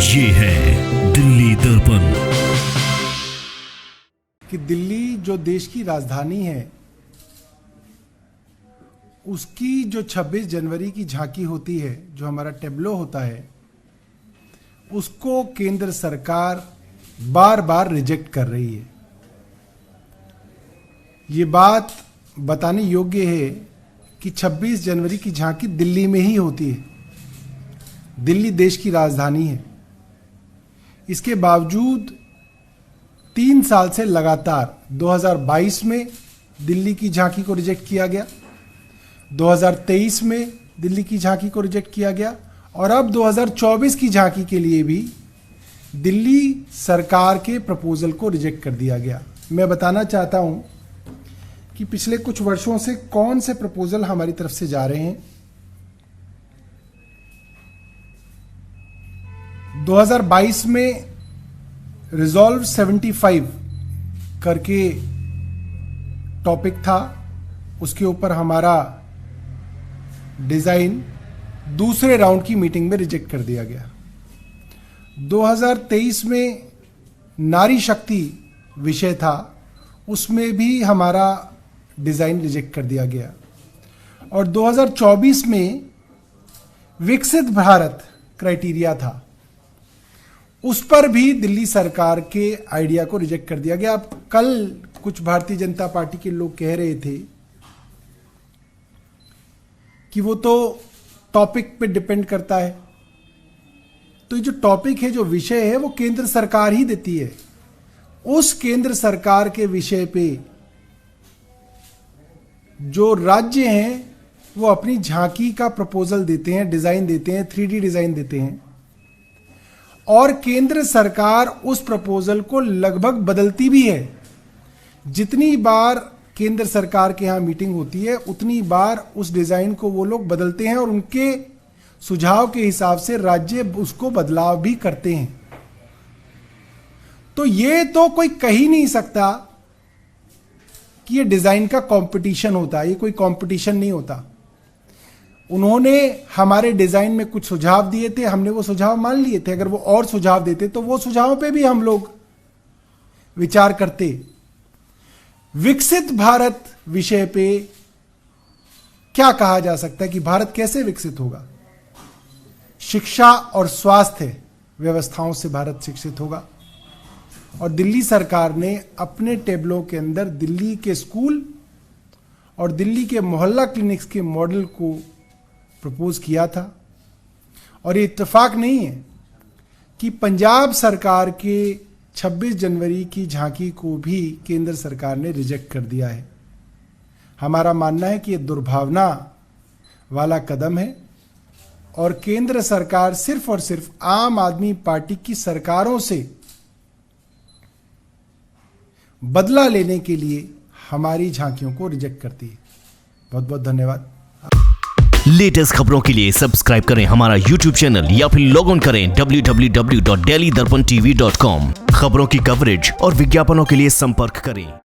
ये है दिल्ली दर्पण। कि दिल्ली जो देश की राजधानी है, उसकी जो 26 जनवरी की झांकी होती है, जो हमारा टेब्लो होता है, उसको केंद्र सरकार बार बार रिजेक्ट कर रही है। ये बात बताने योग्य है कि 26 जनवरी की झांकी दिल्ली में ही होती है। दिल्ली देश की राजधानी है। इसके बावजूद 3 साल से लगातार 2022 में दिल्ली की झांकी को रिजेक्ट किया गया, 2023 में दिल्ली की झांकी को रिजेक्ट किया गया और अब 2024 की झांकी के लिए भी दिल्ली सरकार के प्रपोजल को रिजेक्ट कर दिया गया। मैं बताना चाहता हूं कि पिछले कुछ वर्षों से कौन से प्रपोजल हमारी तरफ से जा रहे हैं। 2022 में रिजॉल्व 75 करके टॉपिक था, उसके ऊपर हमारा डिजाइन दूसरे राउंड की मीटिंग में रिजेक्ट कर दिया गया। 2023 में नारी शक्ति विषय था, उसमें भी हमारा डिजाइन रिजेक्ट कर दिया गया और 2024 में विकसित भारत क्राइटेरिया था, उस पर भी दिल्ली सरकार के आइडिया को रिजेक्ट कर दिया गया। अब कल कुछ भारतीय जनता पार्टी के लोग कह रहे थे कि वो तो टॉपिक पे डिपेंड करता है, तो ये जो टॉपिक है, जो विषय है, वो केंद्र सरकार ही देती है। उस केंद्र सरकार के विषय पे जो राज्य हैं वो अपनी झांकी का प्रपोजल देते हैं, डिजाइन देते हैं, 3D डिजाइन देते हैं और केंद्र सरकार उस प्रपोजल को लगभग बदलती भी है। जितनी बार केंद्र सरकार के यहाँ मीटिंग होती है, उतनी बार उस डिजाइन को वो लोग बदलते हैं और उनके सुझाव के हिसाब से राज्य उसको बदलाव भी करते हैं। तो ये तो कोई कह ही नहीं सकता कि ये डिजाइन का कंपटीशन होता है। ये कोई कंपटीशन नहीं होता। उन्होंने हमारे डिजाइन में कुछ सुझाव दिए थे, हमने वो सुझाव मान लिए थे। अगर वो और सुझाव देते तो वो सुझावों पे भी हम लोग विचार करते। विकसित भारत विषय पे क्या कहा जा सकता है कि भारत कैसे विकसित होगा? शिक्षा और स्वास्थ्य व्यवस्थाओं से भारत शिक्षित होगा। और दिल्ली सरकार ने अपने टेबलों के अंदर दिल्ली के स्कूल और दिल्ली के मोहल्ला क्लिनिक्स के मॉडल को प्रपोज किया था। और ये इत्तेफाक नहीं है कि पंजाब सरकार के 26 जनवरी की झांकी को भी केंद्र सरकार ने रिजेक्ट कर दिया है। हमारा मानना है कि ये दुर्भावना वाला कदम है और केंद्र सरकार सिर्फ और सिर्फ आम आदमी पार्टी की सरकारों से बदला लेने के लिए हमारी झांकियों को रिजेक्ट करती है। बहुत बहुत धन्यवाद। लेटेस्ट खबरों के लिए सब्सक्राइब करें हमारा YouTube चैनल या फिर लॉग ऑन करें www.delhidarpantv.com। खबरों की कवरेज और विज्ञापनों के लिए संपर्क करें।